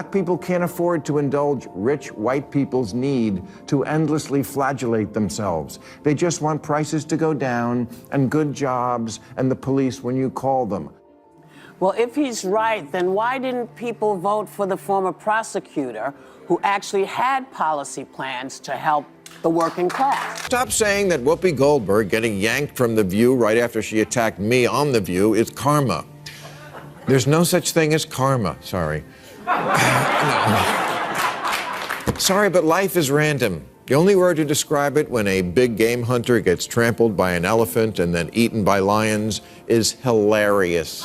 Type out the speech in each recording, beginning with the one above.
Black people can't afford to indulge rich white people's need to endlessly flagellate themselves. They just want prices to go down and good jobs and the police when you call them. Well, if he's right, then why didn't people vote for the former prosecutor who actually had policy plans to help the working class? Stop saying that Whoopi Goldberg getting yanked from The View right after she attacked me on The View is karma. There's no such thing as karma, sorry. Sorry, but life is random. The only word to describe it when a big game hunter gets trampled by an elephant and then eaten by lions is hilarious.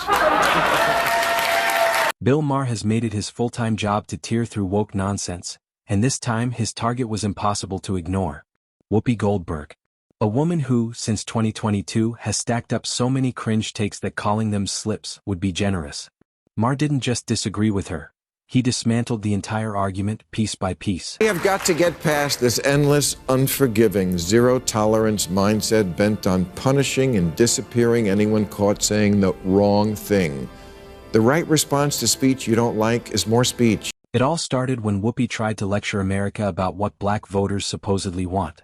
Bill Maher has made it his full-time job to tear through woke nonsense, and this time his target was impossible to ignore. Whoopi Goldberg. A woman who, since 2022, has stacked up so many cringe takes that calling them slips would be generous. Maher didn't just disagree with her. He dismantled the entire argument piece by piece. We have got to get past this endless, unforgiving, zero-tolerance mindset bent on punishing and disappearing anyone caught saying the wrong thing. The right response to speech you don't like is more speech. It all started when Whoopi tried to lecture America about what black voters supposedly want.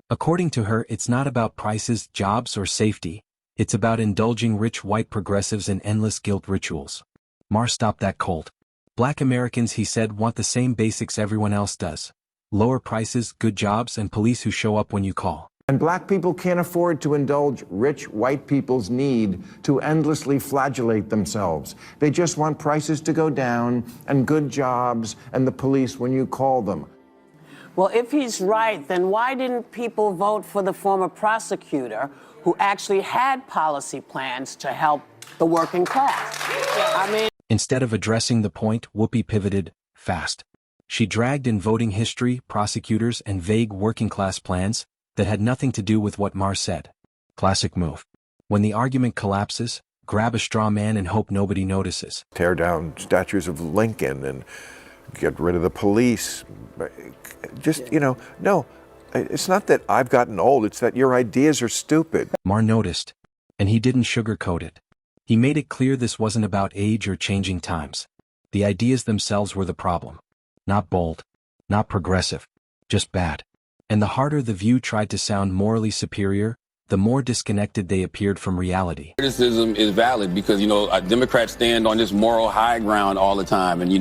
According to her, it's not about prices, jobs, or safety. It's about indulging rich white progressives in endless guilt rituals. Maher stopped that cold. Black Americans, he said, want the same basics everyone else does. Lower prices, good jobs, and police who show up when you call. And black people can't afford to indulge rich white people's need to endlessly flagellate themselves. They just want prices to go down and good jobs and the police when you call them. Well, if he's right, then why didn't people vote for the former prosecutor who actually had policy plans to help the working class? I mean, instead of addressing the point, Whoopi pivoted fast. She dragged in voting history, prosecutors, and vague working-class plans that had nothing to do with what Maher said. Classic move. When the argument collapses, grab a straw man and hope nobody notices. Tear down statues of Lincoln and get rid of the police. Just, no, it's not that I've gotten old, it's that your ideas are stupid. Maher noticed, and he didn't sugarcoat it. He made it clear this wasn't about age or changing times. The ideas themselves were the problem. Not bold, not progressive, just bad. And the harder The View tried to sound morally superior, the more disconnected they appeared from reality. Criticism is valid because, Democrats stand on this moral high ground all the time and,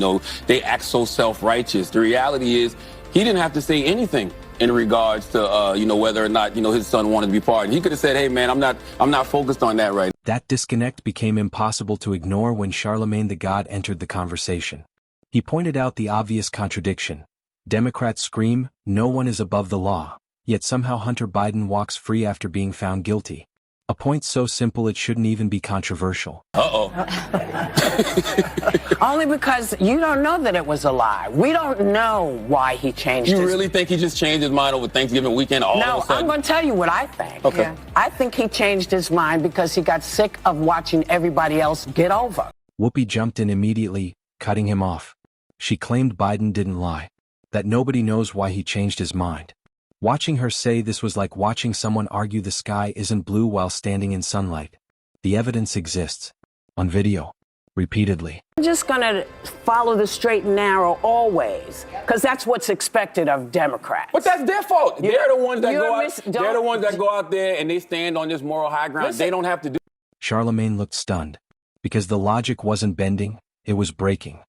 they act so self-righteous. The reality is he didn't have to say anything in regards to, whether or not, his son wanted to be pardoned. He could have said, hey, man, I'm not focused on that right now. That disconnect became impossible to ignore when Charlemagne the God entered the conversation. He pointed out the obvious contradiction. Democrats scream, no one is above the law, yet somehow Hunter Biden walks free after being found guilty. A point so simple it shouldn't even be controversial. Uh-oh. only because you don't know that it was a lie. We don't know why he changed You really think he just changed his mind over Thanksgiving weekend all of a sudden? No, I'm going to tell you what I think. Okay. Yeah. I think he changed his mind because he got sick of watching everybody else get over. Whoopi jumped in immediately, cutting him off. She claimed Biden didn't lie, that nobody knows why he changed his mind. Watching her say this was like watching someone argue the sky isn't blue while standing in sunlight. The evidence exists. On video. Repeatedly. I'm just going to follow the straight and narrow always, because that's what's expected of Democrats. But that's their fault. They're the ones that they're the ones that go out there and they stand on this moral high ground. They don't have to do. Charlemagne looked stunned. Because the logic wasn't bending, it was breaking.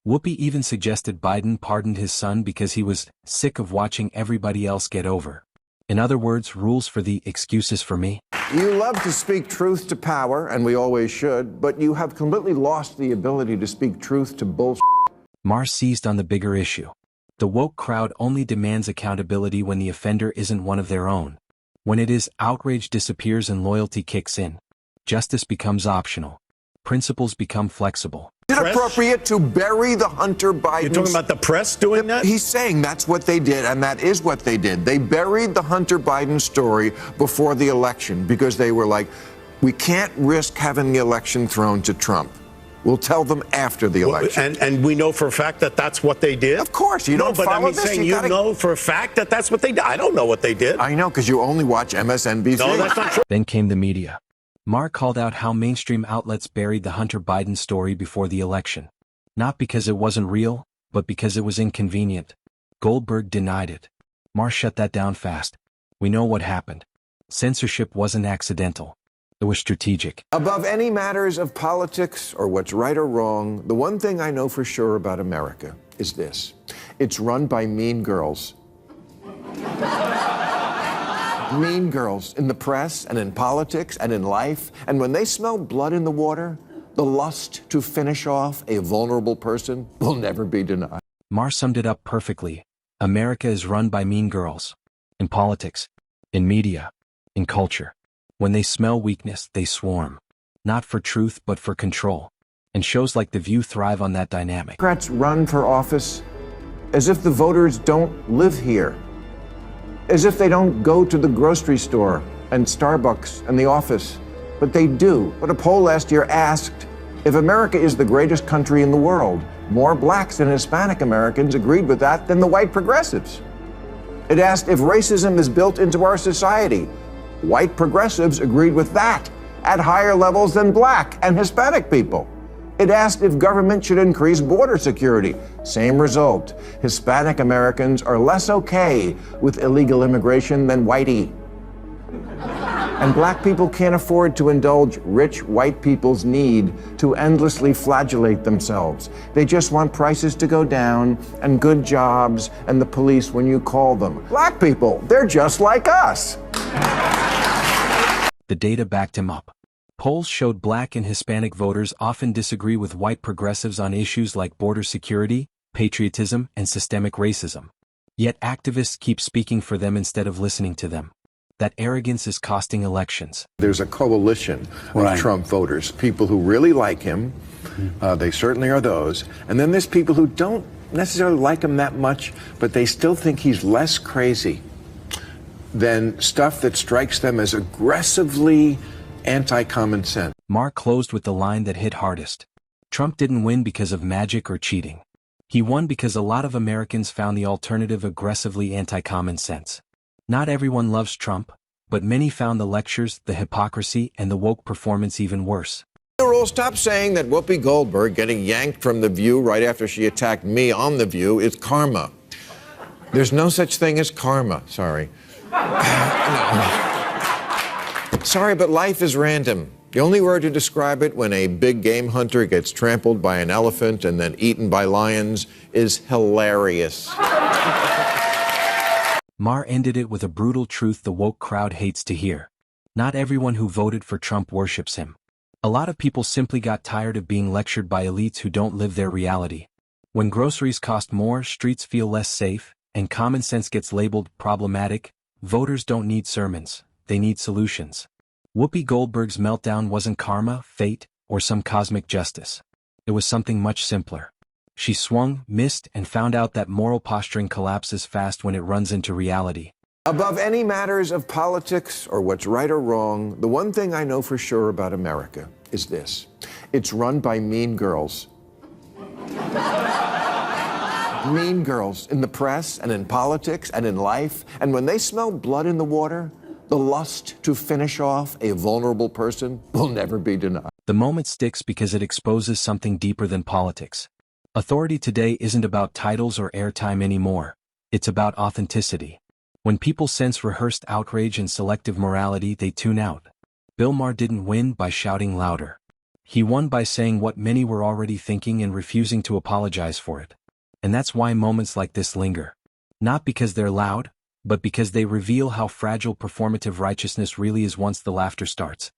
Whoopi even suggested Biden pardoned his son because he was sick of watching everybody else get over. In other words, rules for the excuses for me. You love to speak truth to power, and we always should, but you have completely lost the ability to speak truth to bullshit. Maher seized on the bigger issue. The woke crowd only demands accountability when the offender isn't one of their own. When it is, outrage disappears and loyalty kicks in. Justice becomes optional. Principles become flexible. Is it appropriate to bury the Hunter Biden? You're talking about the press doing that? He's saying that's what they did, and that is what they did. They buried the Hunter Biden story before the election because they were like, we can't risk having the election thrown to Trump. We'll tell them after the election. And we know for a fact that that's what they did? Of course. You don't but follow I'm this. saying you know for a fact that that's what they did. I don't know what they did. I know, because you only watch MSNBC. No, that's not true. Then came the media. Maher called out how mainstream outlets buried the Hunter Biden story before the election. Not because it wasn't real, but because it was inconvenient. Goldberg denied it. Maher shut that down fast. We know what happened. Censorship wasn't accidental. It was strategic. Above any matters of politics or what's right or wrong, the one thing I know for sure about America is this. It's run by mean girls. Mean girls in the press and in politics and in life. And when they smell blood in the water, the lust to finish off a vulnerable person will never be denied. Maher summed it up perfectly. America is run by mean girls. In politics, in media, in culture. When they smell weakness, they swarm. Not for truth, but for control. And shows like The View thrive on that dynamic. Democrats run for office as if the voters don't live here. As if they don't go to the grocery store and Starbucks and the office. But they do. But a poll last year asked if America is the greatest country in the world. More blacks and Hispanic Americans agreed with that than the white progressives. It asked if racism is built into our society. White progressives agreed with that at higher levels than black and Hispanic people. It asked if government should increase border security. Same result. Hispanic Americans are less okay with illegal immigration than whitey. And black people can't afford to indulge rich white people's need to endlessly flagellate themselves. They just want prices to go down and good jobs and the police when you call them. Black people, they're just like us. The data backed him up. Polls showed black and Hispanic voters often disagree with white progressives on issues like border security, patriotism, and systemic racism. Yet activists keep speaking for them instead of listening to them. That arrogance is costing elections. There's a coalition of Trump voters, people who really like him. They certainly are those. And then there's people who don't necessarily like him that much, but they still think he's less crazy than stuff that strikes them as aggressively anti-common sense. Maher closed with the line that hit hardest. Trump didn't win because of magic or cheating. He won because a lot of Americans found the alternative aggressively anti-common sense. Not everyone loves Trump, but many found the lectures, the hypocrisy, and the woke performance even worse. Stop saying that Whoopi Goldberg getting yanked from The View right after she attacked me on The View is karma. There's no such thing as karma, sorry. Sorry, but life is random. The only word to describe it when a big game hunter gets trampled by an elephant and then eaten by lions is hilarious. Maher ended it with a brutal truth the woke crowd hates to hear. Not everyone who voted for Trump worships him. A lot of people simply got tired of being lectured by elites who don't live their reality. When groceries cost more, streets feel less safe, and common sense gets labeled problematic, voters don't need sermons, they need solutions. Whoopi Goldberg's meltdown wasn't karma, fate, or some cosmic justice. It was something much simpler. She swung, missed, and found out that moral posturing collapses fast when it runs into reality. Above any matters of politics or what's right or wrong, the one thing I know for sure about America is this. It's run by mean girls. Mean girls in the press and in politics and in life. And when they smell blood in the water, the lust to finish off a vulnerable person will never be denied. The moment sticks because it exposes something deeper than politics. Authority today isn't about titles or airtime anymore. It's about authenticity. When people sense rehearsed outrage and selective morality, they tune out. Bill Maher didn't win by shouting louder. He won by saying what many were already thinking and refusing to apologize for it. And that's why moments like this linger. Not because they're loud, but because they reveal how fragile performative righteousness really is once the laughter starts.